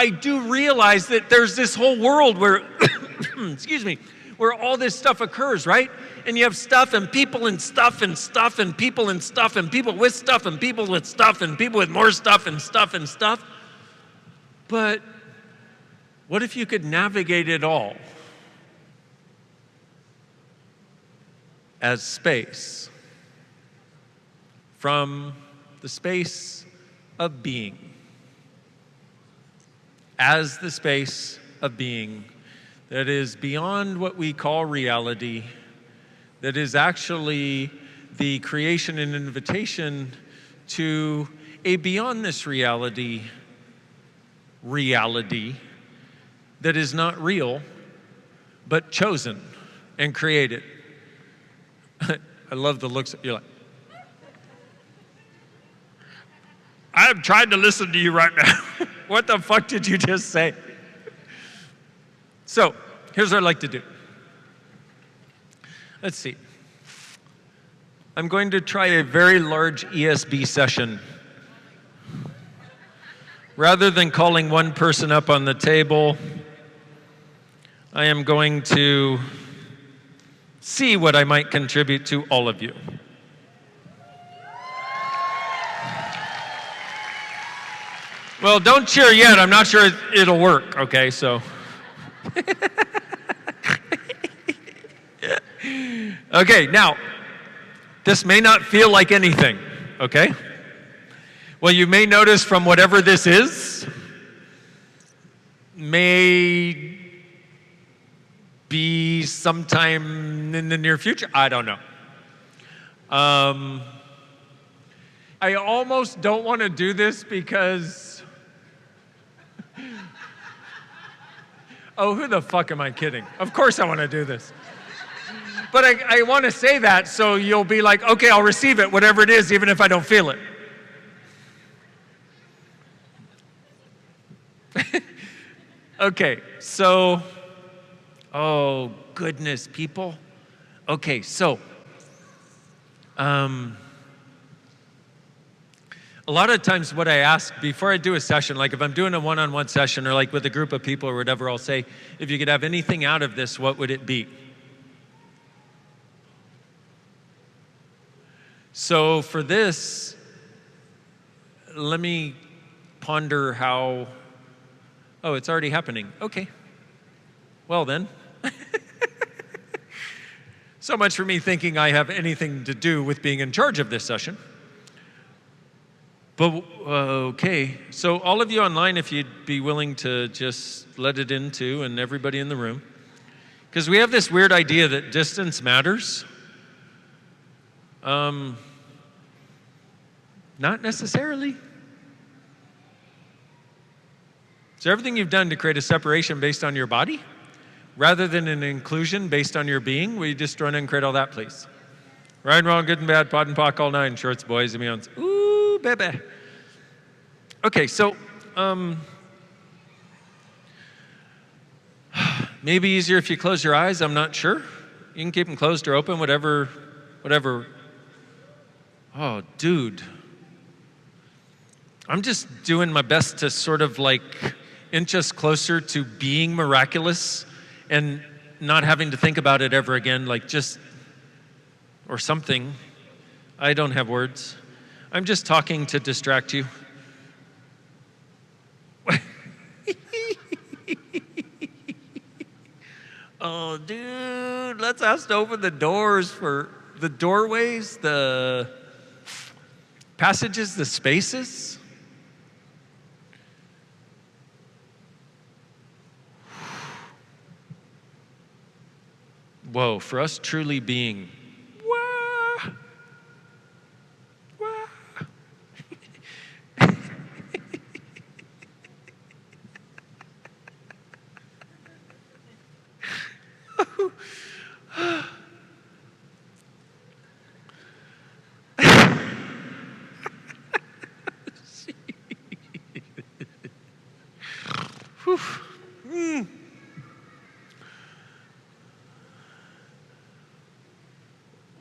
I do realize that there's this whole world where, excuse me, where all this stuff occurs, right? And you have stuff and people and stuff and stuff and people and stuff and people with stuff and people with stuff and people with more stuff and stuff and stuff. But what if you could navigate it all as space, from the space of being, as the space of being that is beyond what we call reality, that is actually the creation and invitation to a beyond this reality that is not real, but chosen and created. I love the looks. You're like, I'm trying to listen to you right now. What the fuck did you just say? So, here's what I'd like to do. Let's see. I'm going to try a very large ESB session. Rather than calling one person up on the table, I am going to see what I might contribute to all of you. Well, don't cheer yet. I'm not sure it'll work, okay? So. Okay, now, this may not feel like anything, okay? Well, you may notice from whatever this is, may be sometime in the near future. I don't know. I almost don't want to do this because, oh, who the fuck am I kidding? Of course I want to do this. But I want to say that so you'll be like, okay, I'll receive it, whatever it is, even if I don't feel it. Okay, so, oh goodness, people. Okay, so, a lot of times what I ask before I do a session, like if I'm doing a one-on-one session or like with a group of people or whatever, I'll say, if you could have anything out of this, what would it be? So for this, let me ponder how, oh, it's already happening. Okay. Well then. So much for me thinking I have anything to do with being in charge of this session. But, okay. So all of you online, if you'd be willing to just let it into, and everybody in the room. Because we have this weird idea that distance matters. Not necessarily. So everything you've done to create a separation based on your body, rather than an inclusion based on your being, will you just run and create all that, please? Right and wrong, good and bad, pod and pock, all nine, shorts, boys, and beyonds. Ooh, baby. Okay, so, maybe easier if you close your eyes, I'm not sure. You can keep them closed or open, whatever. Oh, dude. I'm just doing my best to sort of like inch us closer to being miraculous and not having to think about it ever again, like just, or something. I don't have words. I'm just talking to distract you. Oh, dude, let's ask to open the doors for the doorways, the passages, the spaces. Whoa, for us truly being. Wah, wah.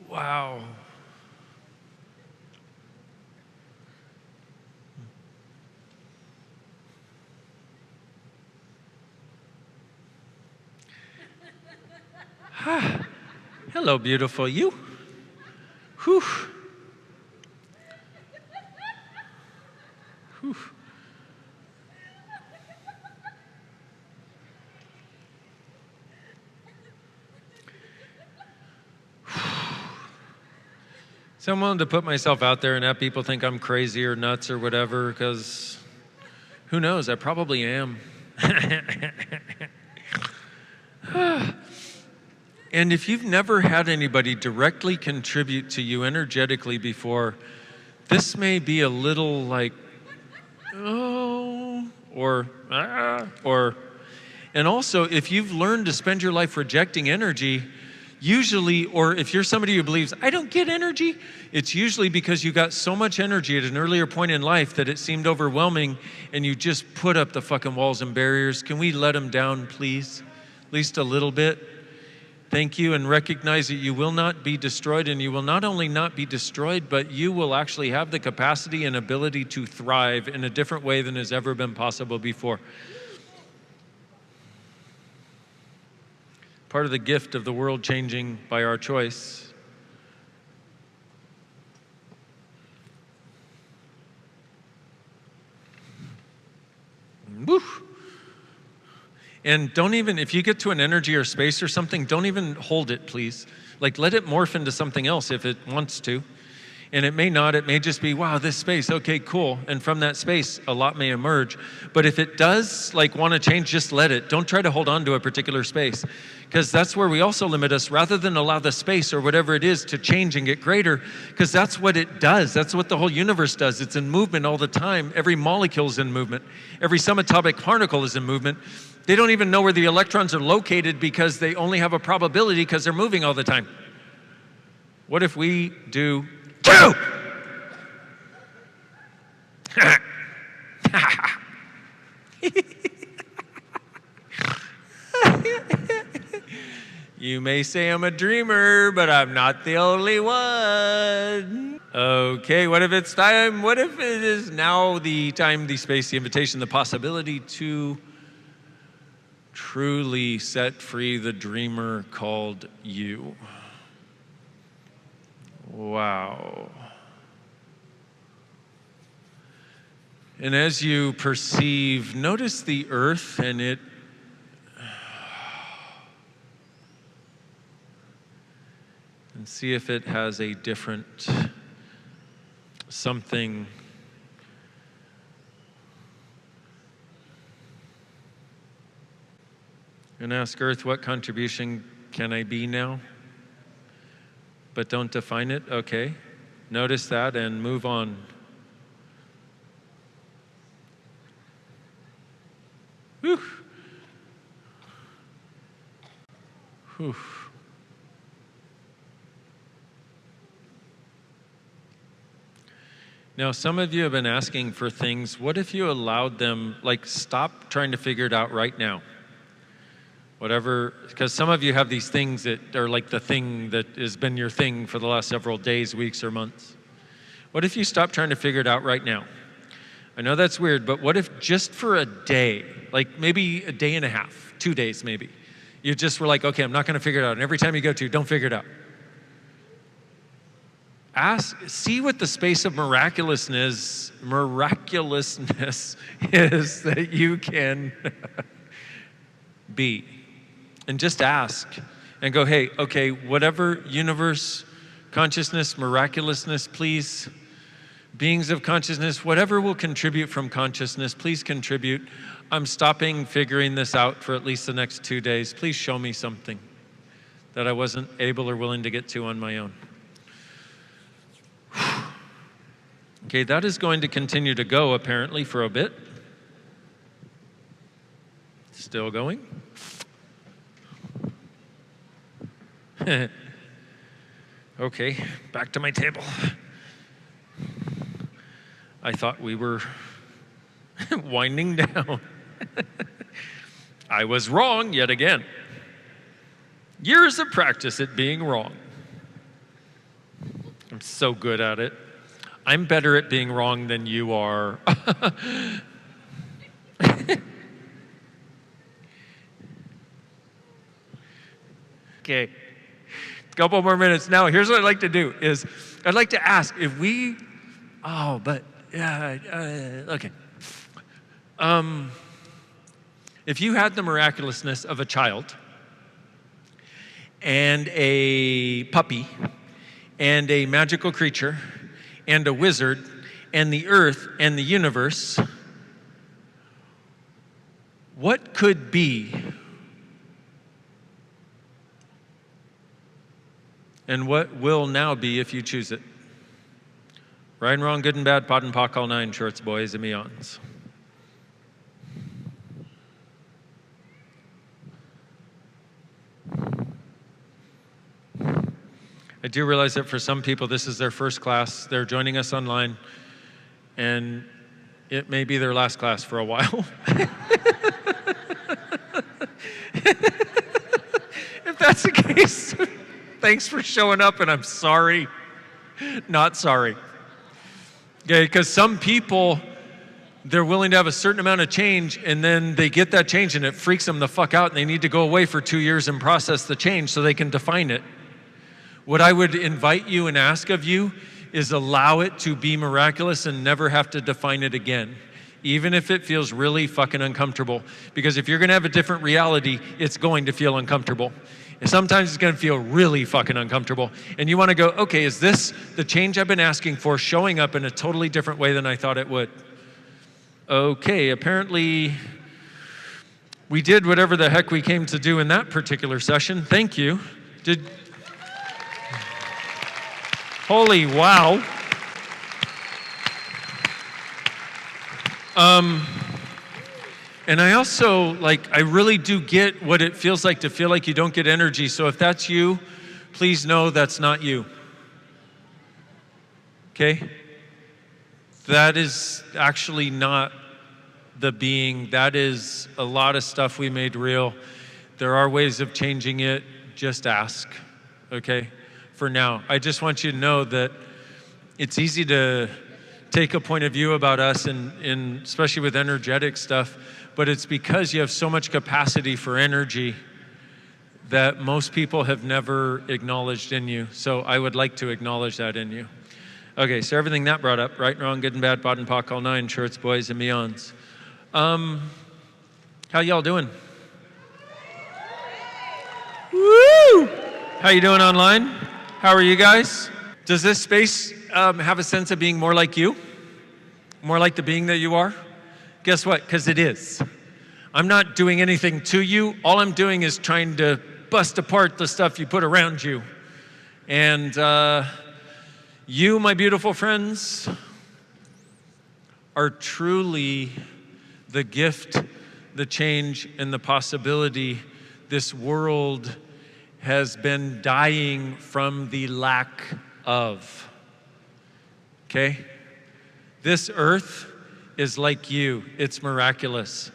Wow. Hello, beautiful you. Whew. Whew. So I'm willing to put myself out there and have people think I'm crazy or nuts or whatever, because who knows, I probably am. And if you've never had anybody directly contribute to you energetically before, this may be a little like, oh, or, and also if you've learned to spend your life rejecting energy, usually, or if you're somebody who believes, I don't get energy, it's usually because you got so much energy at an earlier point in life that it seemed overwhelming and you just put up the fucking walls and barriers. Can we let them down, please? At least a little bit. Thank you, and recognize that you will not be destroyed, and you will not only not be destroyed, but you will actually have the capacity and ability to thrive in a different way than has ever been possible before. Part of the gift of the world changing by our choice. Woo. And don't even, if you get to an energy or space or something, don't even hold it, please. Like, let it morph into something else if it wants to. And it may not, it may just be, wow, this space, okay, cool. And from that space, a lot may emerge. But if it does like want to change, just let it. Don't try to hold on to a particular space, because that's where we also limit us, rather than allow the space or whatever it is to change and get greater, because that's what it does. That's what the whole universe does. It's in movement all the time. Every molecule is in movement. Every subatomic particle is in movement. They don't even know where the electrons are located because they only have a probability because they're moving all the time. What if we do two? You may say I'm a dreamer, but I'm not the only one. Okay, what if it's time? What if it is now the time, the space, the invitation, the possibility to truly set free the dreamer called you? Wow. And as you perceive, notice the earth and it, and see if it has a different something. And ask Earth, what contribution can I be now? But don't define it, okay? Notice that and move on. Whew. Whew. Now, some of you have been asking for things. What if you allowed them, like, stop trying to figure it out right now? Whatever, because some of you have these things that are like the thing that has been your thing for the last several days, weeks, or months. What if you stop trying to figure it out right now? I know that's weird, but what if just for a day, like maybe a day and a half, 2 days maybe, you just were like, okay, I'm not going to figure it out. And every time you go to, don't figure it out. See what the space of miraculousness is that you can be. And just ask and go, hey, okay, whatever universe, consciousness, miraculousness, please, beings of consciousness, whatever will contribute from consciousness, please contribute. I'm stopping figuring this out for at least the next 2 days. Please show me something that I wasn't able or willing to get to on my own. Okay, that is going to continue to go apparently for a bit. Still going. Okay, back to my table. I thought we were winding down. I was wrong yet again. Years of practice at being wrong. I'm so good at it. I'm better at being wrong than you are. Okay. A couple more minutes. Now, here's what I'd like to do is I'd like to ask if we, okay. If you had the miraculousness of a child and a puppy and a magical creature and a wizard and the earth and the universe, what could be and what will now be if you choose it? Right and wrong, good and bad, pot and pock, all nine shorts, boys and meons. I do realize that for some people, this is their first class. They're joining us online, and it may be their last class for a while. If that's the case, thanks for showing up, and I'm sorry. Not sorry. Okay, because some people, they're willing to have a certain amount of change, and then they get that change, and it freaks them the fuck out, and they need to go away for 2 years and process the change so they can define it. What I would invite you and ask of you is allow it to be miraculous and never have to define it again, even if it feels really fucking uncomfortable. Because if you're gonna have a different reality, it's going to feel uncomfortable. And sometimes it's gonna feel really fucking uncomfortable. And you wanna go, okay, is this the change I've been asking for showing up in a totally different way than I thought it would? Okay, apparently we did whatever the heck we came to do in that particular session. Thank you. Holy wow. And I also, I really do get what it feels like to feel like you don't get energy. So if that's you, please know that's not you. Okay? That is actually not the being. That is a lot of stuff we made real. There are ways of changing it. Just ask. Okay? For now, I just want you to know that it's easy to take a point of view about us, and especially with energetic stuff, but it's because you have so much capacity for energy that most people have never acknowledged in you. So I would like to acknowledge that in you. Okay, so everything that brought up, right and wrong, good and bad, pot and pock, all nine shorts, boys and meons. How y'all doing? Woo! How you doing online? How are you guys? Does this space have a sense of being more like you? More like the being that you are? Guess what? Because it is. I'm not doing anything to you. All I'm doing is trying to bust apart the stuff you put around you. And you, my beautiful friends, are truly the gift, the change, and the possibility this world has been dying from the lack of. Okay? This earth is like you. It's miraculous.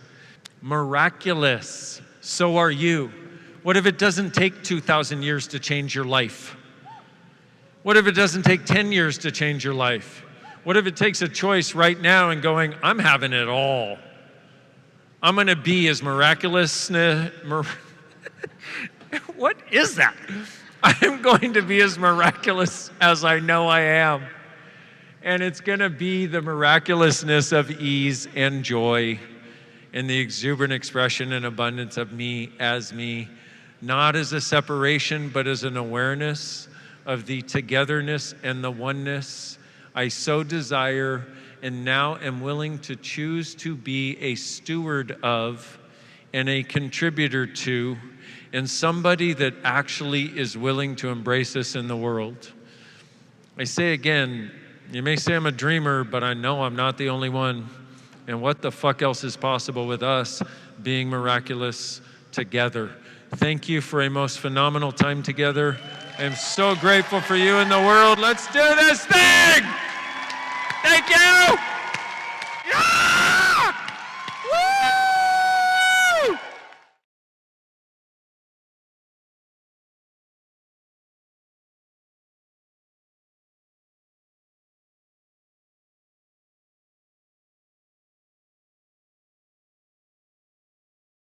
Miraculous. So are you. What if it doesn't take 2,000 years to change your life? What if it doesn't take 10 years to change your life? What if it takes a choice right now and going, I'm having it all. I'm going to be as miraculous. What is that? I am going to be as miraculous as I know I am. And it's going to be the miraculousness of ease and joy and the exuberant expression and abundance of me, not as a separation, but as an awareness of the togetherness and the oneness I so desire and now am willing to choose to be a steward of and a contributor to, and somebody that actually is willing to embrace this in the world. I say again, you may say I'm a dreamer, but I know I'm not the only one. And what the fuck else is possible with us being miraculous together? Thank you for a most phenomenal time together. I'm so grateful for you in the world. Let's do this thing! Thank you!